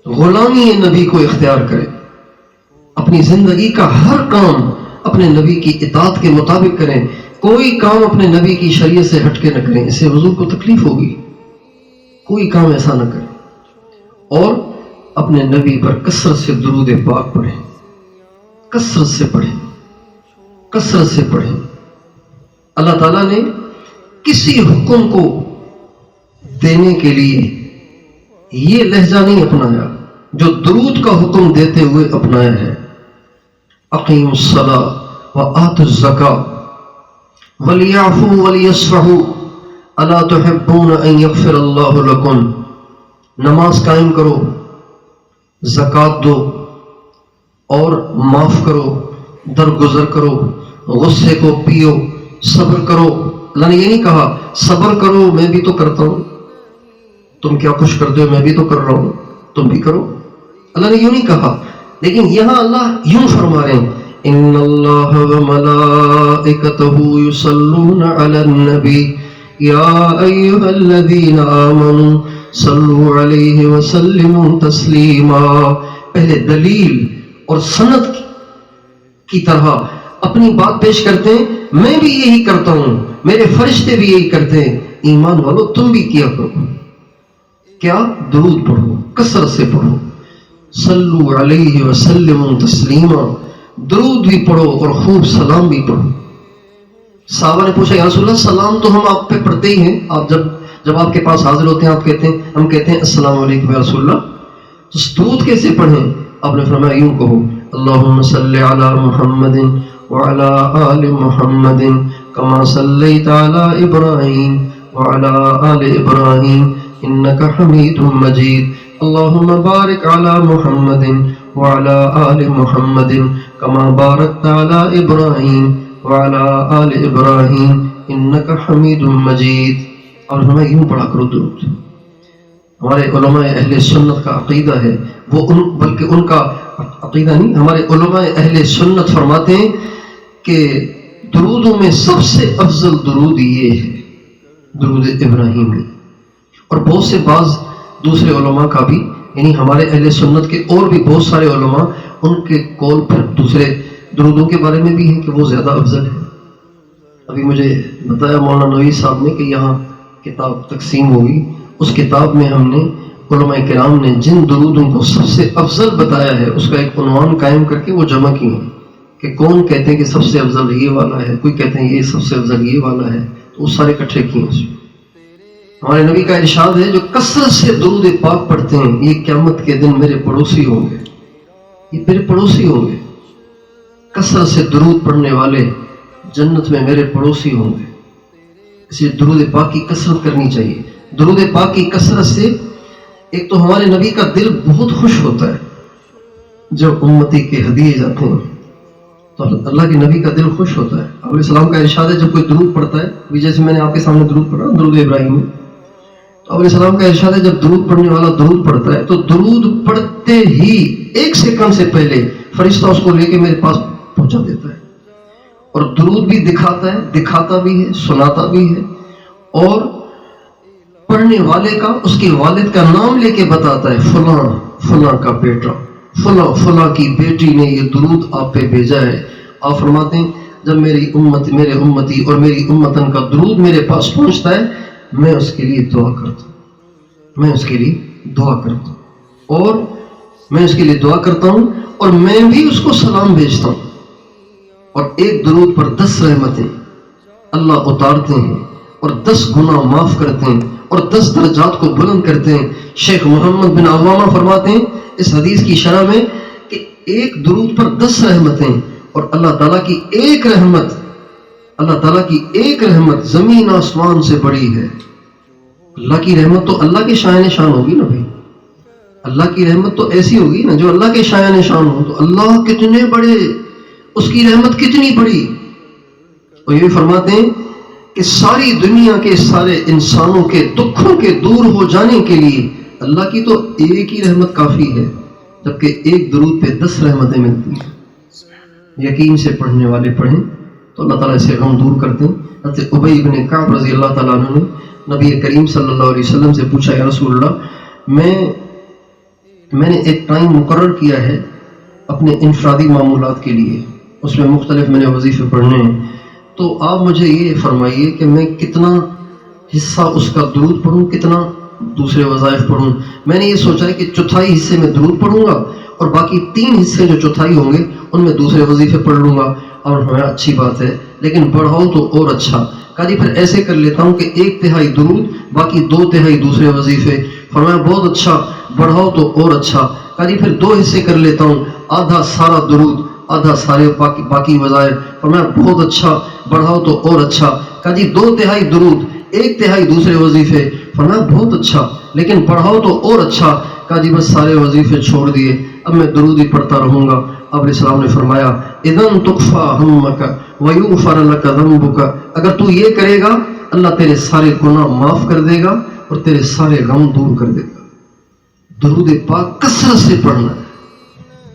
غلامی نبی کو اختیار کریں، اپنی زندگی کا ہر کام اپنے نبی کی اطاعت کے مطابق کریں، کوئی کام اپنے نبی کی شریعت سے ہٹ کے نہ کریں، اس سے حضور کو تکلیف ہوگی، کوئی کام ایسا نہ کریں۔ اور اپنے نبی پر کثرت سے درود پاک پڑھیں، کثرت سے پڑھیں، کثرت سے پڑھیں۔ اللہ تعالیٰ نے کسی حکم کو دینے کے لیے یہ لہجہ نہیں اپنایا جو درود کا حکم دیتے ہوئے اپنایا ہے۔ اقیموا الصلاۃ وآتوا الزکاۃ ولیعفوا ولیصفحوا الا تحبون ان یغفر اللہ لکم۔ نماز قائم کرو، زکوٰۃ دو اور معاف کرو، درگزر کرو، غصے کو پیو، صبر کرو۔ اللہ نے یہ نہیں کہا صبر کرو میں بھی تو کرتا ہوں، تم کیا خوش کرتے ہو میں بھی تو کر رہا ہوں، تم بھی کرو۔ اللہ نے یوں نہیں کہا، لیکن یہاں اللہ یوں فرما رہے ہیں ان اللہ وملائکتہ یصلون علی النبی یا ایھا الذین آمنوا صلوا علیہ وسلموا تسلیما. پہلے دلیل اور سند کی طرح اپنی بات پیش کرتے ہیں. میں بھی یہی کرتا ہوں, میرے فرشتے بھی یہی کرتے ہیں. ایمان والو تم بھی کیا کرو. کیا؟ درود پڑھو, کثرت سے پڑھو. صلو علیہ وسلم تسلیما, درود بھی پڑھو اور خوب سلام بھی پڑھو. صحابہ نے پوچھا یا رسول اللہ سلام تو ہم آپ پہ پڑھتے ہی ہیں, آپ جب آپ کے پاس حاضر ہوتے ہیں آپ کہتے ہیں, ہم کہتے ہیں السلام علیکم یا رسول اللہ, تو درود کیسے پڑھیں؟ آپ نے فرمایا یوں کہو اللہم صلی علی محمد وعلی آل محمد کما صلیت علی ابراہیم وعلی آل ابراہیم انک حمید مجید. اللہم بارک علی محمد وعلی آل محمد کما بارکت علی ابراہیم وعلی آل ابراہیم انک حمید مجید. اور ہمیں یوں پڑھا کرو درود. ہمارے علماء اہل سنت کا عقیدہ ہے وہ بلکہ ان کا عقیدہ نہیں, ہمارے علماء اہل سنت فرماتے ہیں کہ درودوں میں سب سے افضل درود یہ ہے درود ابراہیمی. اور بہت سے بعض دوسرے علماء کا بھی, یعنی ہمارے اہل سنت کے اور بھی بہت سارے علماء ان کے قول پر دوسرے درودوں کے بارے میں بھی ہے کہ وہ زیادہ افضل ہے. ابھی مجھے بتایا مولانا نوی صاحب نے کہ یہاں کتاب تقسیم ہوگی, اس کتاب میں ہم نے علماء کرام نے جن درودوں کو سب سے افضل بتایا ہے اس کا ایک عنوان قائم کر کے وہ جمع کی ہیں کہ کون کہتے ہیں کہ سب سے افضل یہ والا ہے, کوئی کہتے ہیں یہ سب سے افضل یہ والا ہے, تو وہ سارے اکٹھے کیے ہیں. ہمارے نبی کا ارشاد ہے جو کثرت سے درود پاک پڑھتے ہیں یہ قیامت کے دن میرے پڑوسی ہوں گے, یہ میرے پڑوسی ہوں گے. کثرت سے درود پڑھنے والے جنت میں میرے پڑوسی ہوں گے. اس لیے درود پاک کی کثرت کرنی چاہیے. درود پاک کی کثرت سے ایک تو ہمارے نبی کا دل بہت خوش ہوتا ہے جب امتی کے ہدیے جاتے ہیں تو اللہ کے نبی کا دل خوش ہوتا ہے. آپ علیہ السلام کا ارشاد ہے جب کوئی درود پڑھتا ہے, جیسے میں نے آپ کے سامنے درود پڑھا درود ابراہیم, تو آپ علیہ السلام کا ارشاد ہے جب درود پڑھنے والا درود پڑھتا ہے تو درود پڑھتے ہی ایک سیکنڈ سے پہلے فرشتہ اس کو لے کے میرے پاس پہنچا دیتا ہے اور درود بھی دکھاتا ہے, دکھاتا بھی ہے, سناتا بھی ہے, اور پڑھنے والے کا اس کے والد کا نام لے کے بتاتا ہے فلاں فلاں کا بیٹا, فلاں فلاں کی بیٹی نے یہ درود آپ پہ بھیجا ہے. آپ فرماتے ہیں جب میری امتی اور میری امتن کا درود میرے پاس پہنچتا ہے میں اس کے لیے دعا کرتا ہوں, میں اس کے لیے دعا کرتا ہوں, اور میں اس کے لیے دعا کرتا ہوں اور میں بھی اس کو سلام بھیجتا ہوں. اور ایک درود پر 10 رحمتیں اللہ اتارتے ہیں اور 10 گناہ معاف کرتے ہیں اور 10 درجات کو بلند کرتے ہیں. شیخ محمد بن عوامہ فرماتے ہیں اس حدیث کی شرح میں کہ ایک درود پر 10 رحمتیں, اور اللہ تعالیٰ کی ایک رحمت, اللہ تعالیٰ کی ایک رحمت زمین آسمان سے بڑی ہے. اللہ کی رحمت تو اللہ کے شایان شان ہوگی نا بھائی, اللہ کی رحمت تو ایسی ہوگی نا جو اللہ کے شایان شان ہو, تو اللہ کتنے بڑے, اس کی رحمت کتنی بڑی. اور یہ فرماتے ہیں کہ ساری دنیا کے سارے انسانوں کے دکھوں کے دور ہو جانے کے لیے اللہ کی تو ایک ہی رحمت کافی ہے, جبکہ ایک درود پہ 10 رحمتیں ملتی ہیں. یقین سے پڑھنے والے پڑھیں تو اللہ تعالیٰ اسے غم دور کرتے ہیں. حضرت ابی بن کعب رضی اللہ تعالیٰ عنہ نے نبی کریم صلی اللہ علیہ وسلم سے پوچھا یا رسول اللہ میں نے ایک ٹائم مقرر کیا ہے اپنے انفرادی معمولات کے لیے, اس میں مختلف میں نے وظیفے پڑھنے ہیں, تو آپ مجھے یہ فرمائیے کہ میں کتنا حصہ اس کا درود پڑھوں, کتنا دوسرے وظائف پڑھوں. میں نے یہ سوچا ہے کہ چوتھائی حصے میں درود پڑھوں گا اور باقی 3 حصے جو چوتھائی ہوں گے ان میں دوسرے وظیفے پڑھ لوں گا. اور ہمیں اچھی بات ہے لیکن بڑھاؤ تو اور اچھا. کہا جی پھر ایسے کر لیتا ہوں کہ 1/3 درود باقی 2/3 دوسرے وظیفے. فرمایا بہت اچھا, بڑھاؤ تو اور اچھا. کہا جی پھر 2 حصے کر لیتا ہوں, آدھا سارا درود آدھا سارے باقی وظائف. فرمایا بہت اچھا, بڑھاؤ تو اور اچھا. کہا جی 2/3 درود 1/3 دوسرے وظیفے. فرمایا بہت اچھا لیکن بڑھاؤ تو اور اچھا. کہا جی بس سارے وظیفے چھوڑ دیے, اب میں درود ہی پڑھتا رہوں گا. اب علیہ السلام نے فرمایا اذن تکفا ہمک ویغفر لک ذنبک, اگر تو یہ کرے گا اللہ تیرے سارے گناہ معاف کر دے گا اور تیرے سارے غم دور کر دے گا. درود پاک کثرت سے پڑھنا ہے,